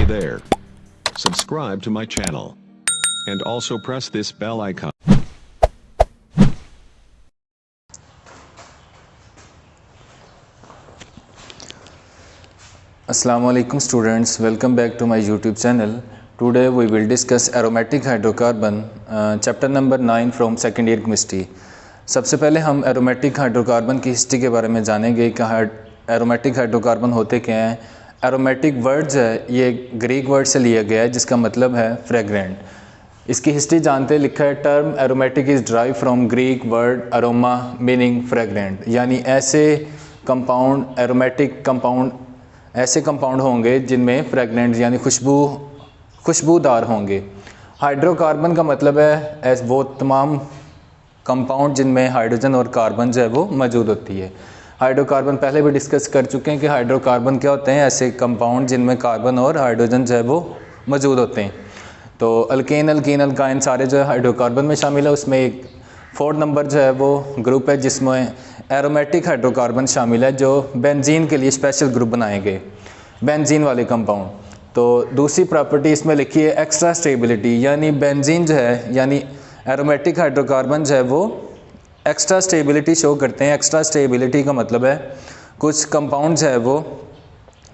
Hey there. Subscribe to my channel. And also press this bell icon. Assalamu alaikum students, welcome back to my YouTube channel. Today we will discuss aromatic hydrocarbon, chapter number 9 from second year chemistry. सबसे पहले हम aromatic hydrocarbon की history के बारे में जानेंगे कि aromatic hydrocarbon होते क्या हैं। एरोमेटिक वर्ड जो है ये ग्रीक वर्ड से लिया गया है जिसका मतलब है फ्रेगरेंट। इसकी हिस्ट्री जानते लिखा है term aromatic is drive from Greek word aroma meaning fragrant, यानी ऐसे कंपाउंड एरोमेटिक कंपाउंड ऐसे कंपाउंड होंगे जिनमें फ्रेगनेंट यानी खुशबूदार होंगे। हाइड्रोकार्बन का मतलब है वो तमाम कंपाउंड जिनमें हाइड्रोजन और कार्बन जो है वो मौजूद होती है। हाइड्रोकार्बन पहले भी डिस्कस कर चुके हैं कि हाइड्रोकार्बन क्या होते हैं, ऐसे कंपाउंड जिनमें कार्बन और हाइड्रोजन जो है वो मौजूद होते हैं। तो अल्केन अल्कीन अल्काइन सारे जो है हाइड्रोकार्बन में शामिल है। उसमें एक 4 नंबर जो है वो ग्रुप है जिसमें एरोमेटिक हाइड्रोकार्बन शामिल है जो बेंजीन के लिए स्पेशल ग्रुप बनाए गए, बेंजीन वाले कंपाउंड। तो दूसरी प्रॉपर्टी इसमें लिखी है एक्स्ट्रा स्टेबिलिटी, यानी बेंजीन जो है यानी एरोमेटिक हाइड्रोकार्बन जो है वो एक्स्ट्रा स्टेबिलिटी शो करते हैं। एक्स्ट्रा स्टेबिलिटी का मतलब है कुछ कंपाउंड जो है वो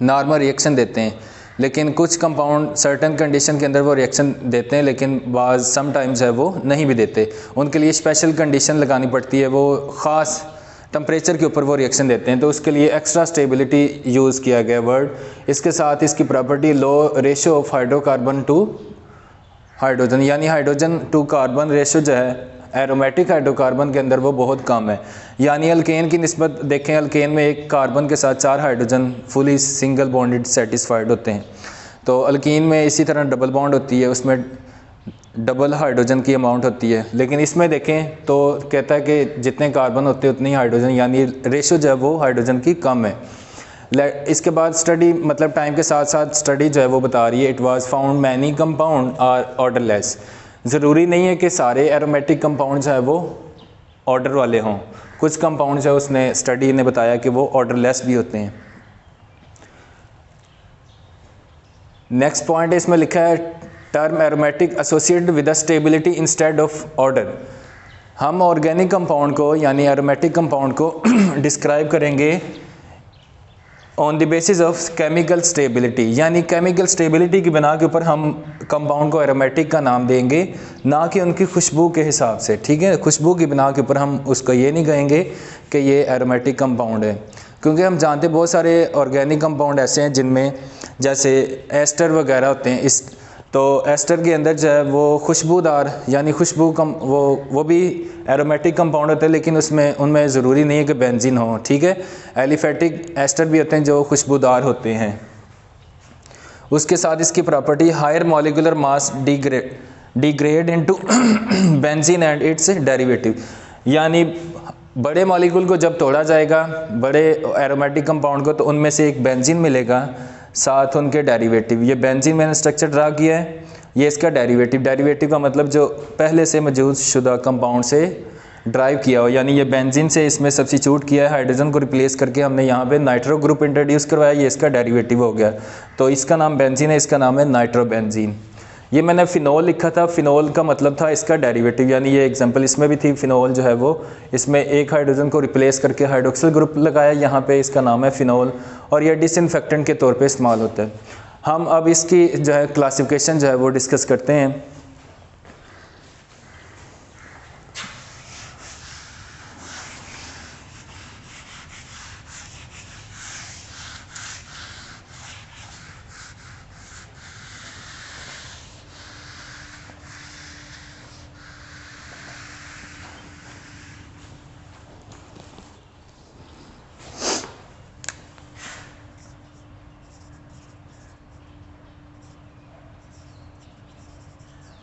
नॉर्मल रिएक्शन देते हैं, लेकिन कुछ कंपाउंड सर्टेन कंडीशन के अंदर वो रिएक्शन देते हैं, लेकिन बाज़ समटाइम्स है वो नहीं भी देते। उनके लिए स्पेशल कंडीशन लगानी पड़ती है, वो ख़ास टेम्परेचर के ऊपर वो रिएक्शन देते हैं, तो उसके लिए एक्स्ट्रा स्टेबिलिटी यूज़ किया गया वर्ड। इसके साथ इसकी property low ratio of hydrocarbon to hydrogen, यानी हाइड्रोजन टू कार्बन रेशो जो है एरोमेटिक हाइड्रोकार्बन के अंदर वो बहुत कम है। यानी अल्केन की निस्बत देखें, अल्केन में एक कार्बन के साथ 4 hydrogen fully single bonded satisfied होते हैं। तो अल्कीन में इसी तरह डबल बॉन्ड होती है, उसमें डबल हाइड्रोजन की अमाउंट होती है। लेकिन इसमें देखें तो कहता है कि जितने कार्बन होते हैं उतने ही हाइड्रोजन, यानी रेशो जो है वो हाइड्रोजन की कम है। इसके बाद स्टडी मतलब टाइम के साथ साथ स्टडी जो है वो बता रही है it was found many compound are odourless. ज़रूरी नहीं है कि सारे एरोमेटिक कंपाउंड जो है वो ऑर्डर वाले हों, कुछ कंपाउंड जो है उसने स्टडी ने बताया कि वो ऑर्डरलेस भी होते हैं। नेक्स्ट पॉइंट इसमें लिखा है term aromatic associated with stability instead of order. हम ऑर्गेनिक कंपाउंड को यानी एरोमेटिक कंपाउंड को डिस्क्राइब करेंगे on the basis of chemical stability, यानी केमिकल स्टेबिलिटी की बिना के ऊपर हम कंपाउंड को एरोमेटिक का नाम देंगे, ना कि उनकी खुशबू के हिसाब से। ठीक है, खुशबू की बिना के ऊपर हम उसको ये नहीं कहेंगे कि ये एरोमेटिक कंपाउंड है, क्योंकि हम जानते बहुत सारे ऑर्गेनिक कंपाउंड ऐसे हैं जिनमें जैसे एस्टर वगैरह होते हैं। इस तो एस्टर के अंदर जो है वो खुशबूदार यानी खुशबू कम वो भी एरोमेटिक कंपाउंड होते हैं, लेकिन उनमें ज़रूरी नहीं है कि बेंजीन हो। ठीक है, एलिफेटिक एस्टर भी होते हैं जो खुशबूदार होते हैं। उसके साथ इसकी property higher molecular mass degrade into benzene and its derivative, यानी बड़े मॉलिक्यूल को जब तोड़ा जाएगा बड़े एरोमेटिक कंपाउंड को, तो उनमें से एक बेंजीन मिलेगा, साथ उनके डेरिवेटिव। ये बेंजीन मैंने स्ट्रक्चर ड्रा किया है, ये इसका डेरिवेटिव। डेरिवेटिव का मतलब जो पहले से मौजूद शुदा कंपाउंड से ड्राइव किया हो, यानी ये बेंजीन से इसमें सब्स्टिट्यूट किया है, हाइड्रोजन को रिप्लेस करके हमने यहाँ पे नाइट्रो ग्रुप इंट्रोड्यूस करवाया, ये इसका डेरिवेटिव हो गया। तो इसका नाम बेंजीन है, इसका नाम है नाइट्रोबेंजीन। ये मैंने फिनोल लिखा था, फिनोल का मतलब था इसका डेरिवेटिव, यानी ये एग्जांपल इसमें भी थी। फिनोल जो है वो इसमें एक हाइड्रोजन को रिप्लेस करके हाइड्रोक्सिल ग्रुप लगाया, यहाँ पे इसका नाम है फिनोल, और ये डिसइंफेक्टेंट के तौर पे इस्तेमाल होता है। हम अब इसकी जो है क्लासिफिकेशन जो है वो डिस्कस करते हैं।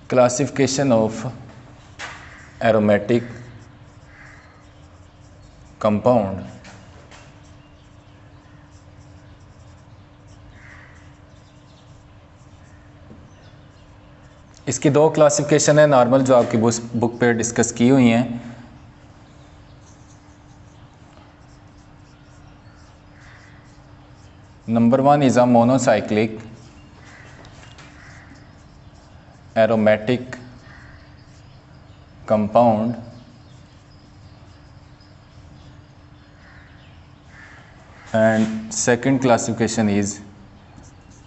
Classification of aromatic compound. इसकी 2 क्लासिफिकेशन है नॉर्मल जो आपकी बुक पे डिस्कस की हुई हैं। Number 1 is a monocyclic aromatic compound and second classification is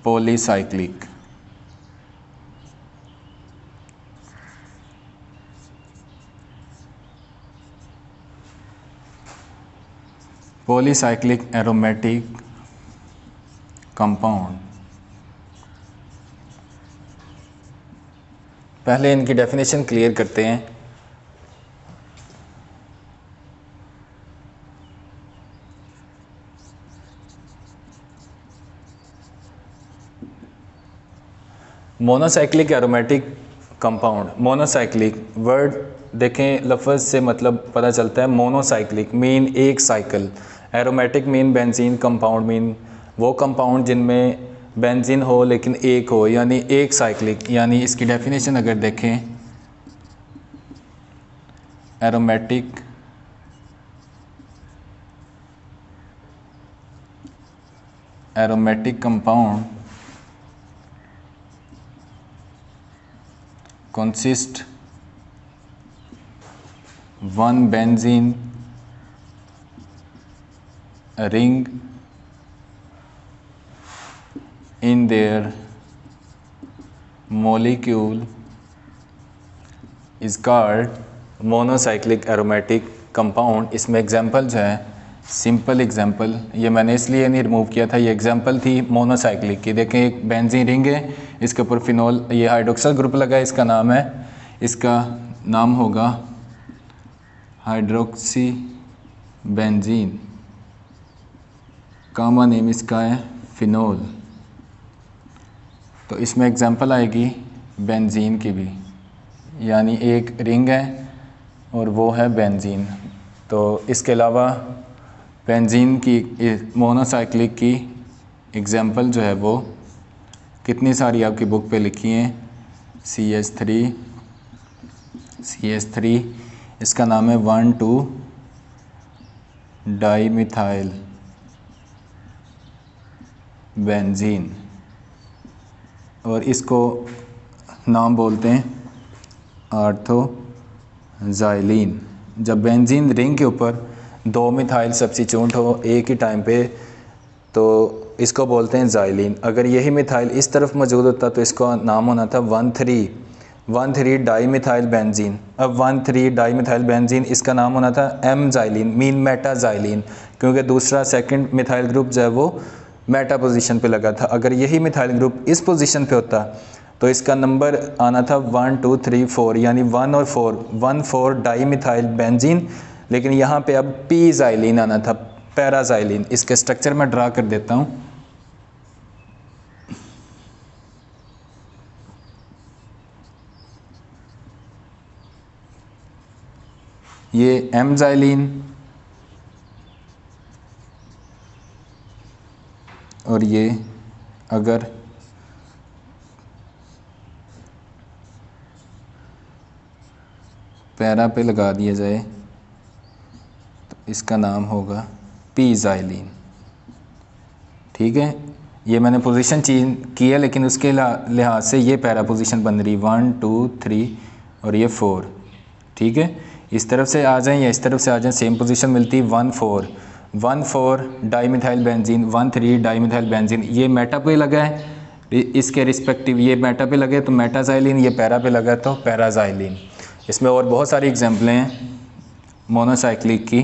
polycyclic. Polycyclic aromatic compound. पहले इनकी डेफिनेशन क्लियर करते हैं। Monocyclic aromatic compound, monocyclic word देखें, लफ्ज़ से मतलब पता चलता है। मोनोसाइक्लिक मीन एक cycle, aromatic mean benzene, compound mean वो कंपाउंड जिनमें बेंजीन हो लेकिन एक हो, यानी एक साइक्लिक। यानी इसकी डेफिनेशन अगर देखें, aromatic compound consist one benzene ring in their molecule is called monocyclic aromatic compound। इसमें एग्जांपल जो है, सिंपल एग्जांपल, ये मैंने इसलिए नहीं रिमूव किया था, ये एग्जांपल थी मोनोसाइक्लिक की। देखें एक बेंजीन रिंग है, इसके ऊपर फिनोल, ये हाइड्रोक्सल ग्रुप लगा है, इसका नाम है, इसका नाम होगा हाइड्रोक्सी बेंजीन, कामा नेम इसका है फिनोल। तो इसमें एग्जांपल आएगी बेंजीन की भी, यानी एक रिंग है और वो है बेंजीन। तो इसके अलावा बेंजीन की मोनोसाइक्लिक की एग्जांपल जो है वो कितनी सारी आपकी बुक पे लिखी हैं। CH3, इसका नाम है 1,2-डाईमिथाइल बेंजीन, और इसको नाम बोलते हैं ऑर्थोजाइलीन। जब बेंजीन रिंग के ऊपर 2 मिथाइल सब्स्टिट्यूट हो एक ही टाइम पे तो इसको बोलते हैं जाइलीन। अगर यही मिथाइल इस तरफ मौजूद होता तो इसका नाम होना था 1,3-डाईमिथाइल बेंजीन। अब 1,3-डाईमिथाइल बेंजीन, इसका नाम होना था एम जाइलीन, मीन मेटाजाइलीन, क्योंकि दूसरा सेकंड मिथाइल ग्रुप जो है वो मेटा पोजीशन पे लगा था। अगर यही मिथाइल ग्रुप इस पोजीशन पे होता तो इसका नंबर आना था 1, 2, 3, 4, यानी 1 और 4, 1,4-डाईमिथाइल बेंजीन। लेकिन यहाँ पे अब पी जाइलीन आना था, पैराजाइलीन। इसके स्ट्रक्चर में ड्रा कर देता हूँ। ये एम जाइलीन और ये अगर पैरा पे लगा दिया जाए तो इसका नाम होगा पी जाइलीन। ठीक है, ये मैंने पोजीशन चेंज की है, लेकिन उसके लिहाज से ये पैरा पोजीशन बन रही 1, 2, 3 और ये 4। ठीक है, इस तरफ से आ जाएं या इस तरफ से आ जाएं, सेम पोजीशन मिलती 1, 4, 1,4-डाईमिथाइल बेंजीन, 1,3-डाईमिथाइल बेंजीन। ये मेटा पे लगा है, इसके रिस्पेक्टिव ये मेटा पे लगे तो मेटाजाइलिन, ये पैरा पे लगा तो पैराजाइलिन। इसमें और बहुत सारी एग्जाम्पलें हैं मोनोसाइक्लिक की।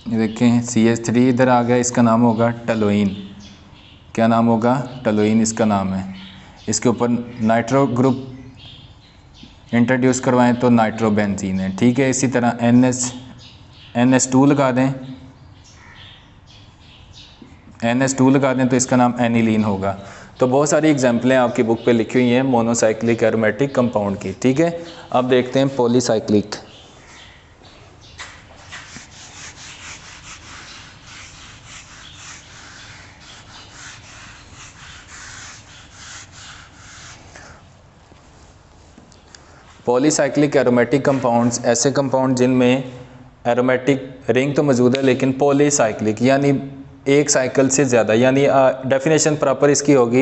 ये देखें CH3 इधर आ गया, इसका नाम होगा टलोइन। क्या नाम होगा? टलोइन इसका नाम है। इसके ऊपर नाइट्रो ग्रुप इंट्रोड्यूस करवाएं तो नाइट्रोबेंजीन है। ठीक है, इसी तरह NH2 लगा दें, NH2 लगा दें तो इसका नाम एनिलीन होगा। तो बहुत सारी एग्जाम्पलें आपकी बुक पे लिखी हुई हैं मोनोसाइक्लिक एरोमेटिक कंपाउंड की। ठीक है, अब देखते हैं पॉलीसाइक्लिक। पॉलीसाइक्लिक एरोमेटिक कंपाउंड्स ऐसे कंपाउंड जिनमें एरोमेटिक रिंग तो मौजूद है लेकिन पॉलीसाइक्लिक यानी एक साइकिल से ज़्यादा, यानी डेफिनेशन प्रॉपर इसकी होगी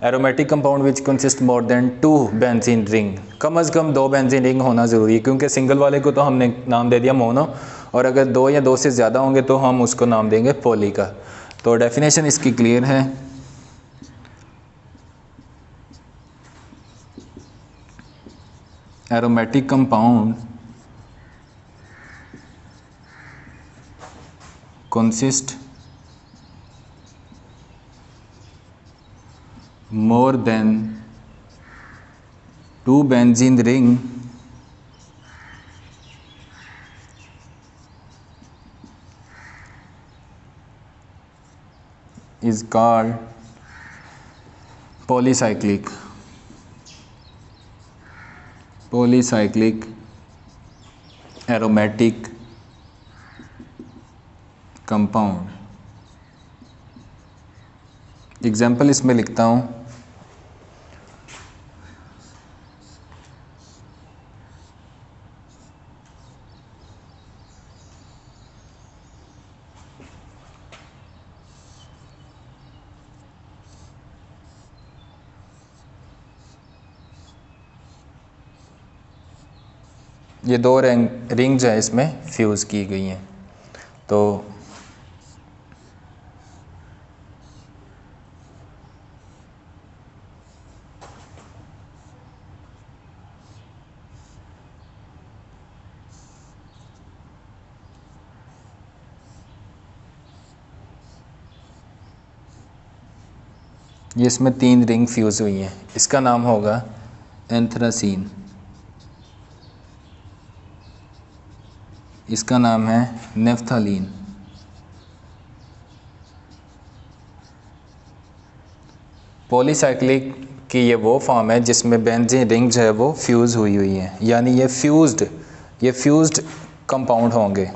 aromatic compound which consist more than 2 benzene ring, कम अज़ कम 2 बेंजीन रिंग होना ज़रूरी है, क्योंकि सिंगल वाले को तो हमने नाम दे दिया मोनो, और अगर 2 या 2 से ज़्यादा होंगे तो हम उसको नाम देंगे पॉली का। तो डेफिनेशन इसकी क्लियर है। Aromatic compound consist more than 2 benzene ring is called polycyclic aromatic compound. Example इसमें लिखता हूँ, ये 2 रिंग जो है इसमें फ्यूज़ की गई हैं। तो ये इसमें 3 रिंग फ्यूज़ हुई हैं, इसका नाम होगा एंथ्रासीन, इसका नाम है नेफ्थालीन, पॉलीसाइक्लिक की ये वो फॉर्म है जिसमें बेंजीन रिंग जो है वो फ्यूज़ हुई है, यानी ये फ्यूज्ड कंपाउंड होंगे।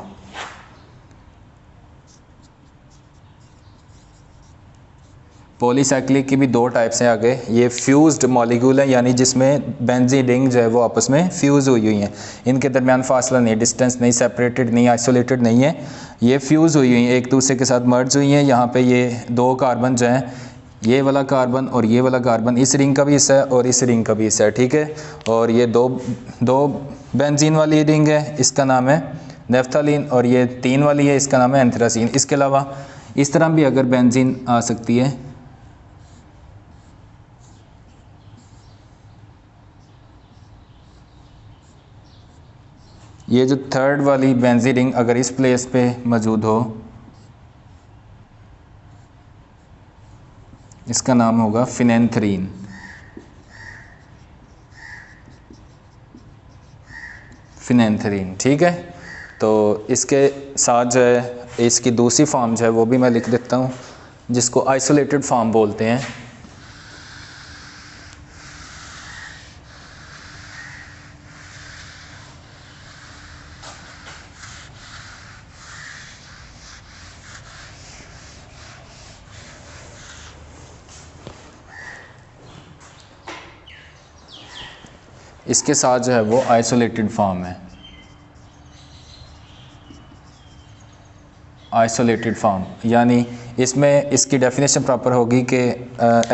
पॉलीसाइक्लिक की भी 2 टाइप्स हैं आगे, ये फ्यूज्ड मॉलिक्यूल है, यानी जिसमें बेंजीन रिंग जो है वो आपस में फ्यूज़ हुई हैं, इनके दरमियान फासला नहीं, डिस्टेंस नहीं, सेपरेटेड नहीं, आइसोलेटेड नहीं है, ये फ्यूज़ हुई हैं, एक दूसरे के साथ मर्ज हुई हैं। यहाँ पे ये 2 कार्बन जो हैं, ये वाला कार्बन और ये वाला कार्बन, इस रिंग का भी हिस्सा है और इस रिंग का भी हिस्सा है, ठीक है। और ये दो बेंजीन वाली रिंग है, इसका नाम है नेफ्थालीन, और ये 3 वाली है, इसका नाम है एंथ्रासीन। इसके अलावा इस तरह भी अगर बेंजीन आ सकती है, ये जो 3rd वाली बेंजीन रिंग अगर इस प्लेस पे मौजूद हो, इसका नाम होगा फिनेंथ्रीन। ठीक है। तो इसके साथ जो है इसकी दूसरी फॉर्म जो है वो भी मैं लिख देता हूँ, जिसको आइसोलेटेड फॉर्म बोलते हैं। इसके साथ जो है वो आइसोलेटेड फॉर्म है, आइसोलेटेड फॉर्म, यानी इसमें इसकी डेफिनेशन प्रॉपर होगी कि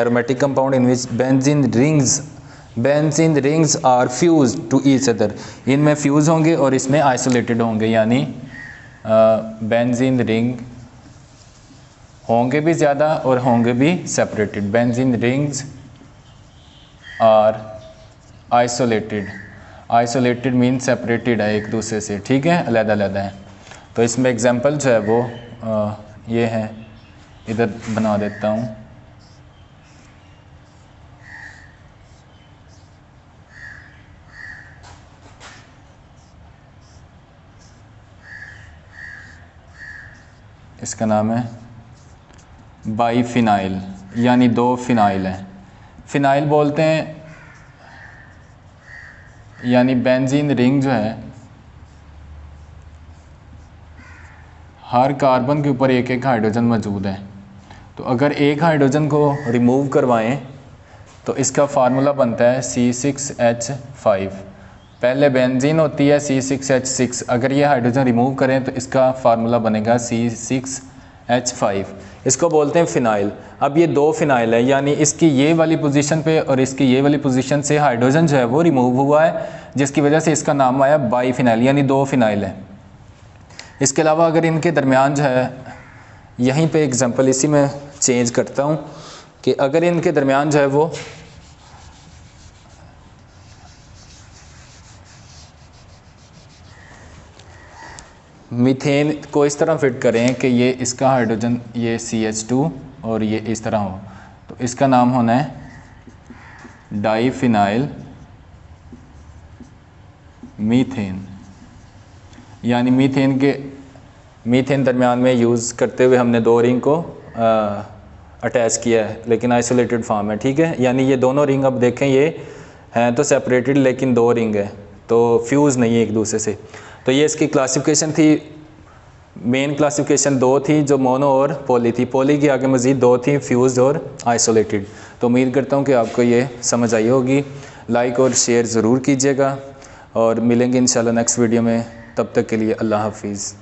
aromatic compound in which benzene rings are fuse to each other, इनमें फ्यूज़ होंगे और इसमें आइसोलेटेड होंगे, यानी बेंजीन रिंग होंगे भी ज़्यादा और होंगे भी separated. Benzene rings are isolated mean separated है एक दूसरे से, ठीक है, अलग-अलग है। तो इसमें एग्जांपल जो है वो ये है, इधर बना देता हूँ। इसका नाम है बाईफिनाइल, यानी 2 फिनाइल हैं। फिनाइल बोलते हैं यानी बेंजीन रिंग जो है हर कार्बन के ऊपर एक एक हाइड्रोजन मौजूद है। तो अगर एक हाइड्रोजन को रिमूव करवाएं तो इसका फार्मूला बनता है C6H5। पहले बेंजीन होती है C6H6, अगर ये हाइड्रोजन रिमूव करें तो इसका फार्मूला बनेगा C6H5। इसको बोलते हैं फ़िनाइल। अब ये दो फ़िनाइल है, यानी इसकी ये वाली पोजीशन पे और इसकी ये वाली पोजीशन से हाइड्रोजन जो है वो रिमूव हुआ है, जिसकी वजह से इसका नाम आया बाईफिनाइल, यानी दो फ़िनाइल है। इसके अलावा अगर इनके दरमियान जो है, यहीं पे एग्जांपल इसी में चेंज करता हूँ कि अगर इनके दरमियान जो है वो मीथेन को इस तरह फिट करें कि ये इसका हाइड्रोजन ये CH2 और ये इस तरह हो, तो इसका नाम होना है डाईफिनाइल मीथेन। यानी मीथेन दरमियान में यूज़ करते हुए हमने दो रिंग को अटैच किया है, लेकिन आइसोलेटेड फॉर्म है, ठीक है। यानी ये दोनों रिंग अब देखें ये हैं तो सेपरेटेड, लेकिन दो रिंग है तो फ्यूज़ नहीं है एक दूसरे से। तो ये इसकी क्लासिफिकेशन थी, मेन क्लासिफिकेशन दो थी जो मोनो और पॉली थी। पॉली के आगे मज़ीद दो थी, फ्यूज़ और आइसोलेटेड। तो उम्मीद करता हूँ कि आपको ये समझ आई होगी। लाइक और शेयर ज़रूर कीजिएगा और मिलेंगे इंशाल्लाह नेक्स्ट वीडियो में। तब तक के लिए अल्लाह हाफिज़।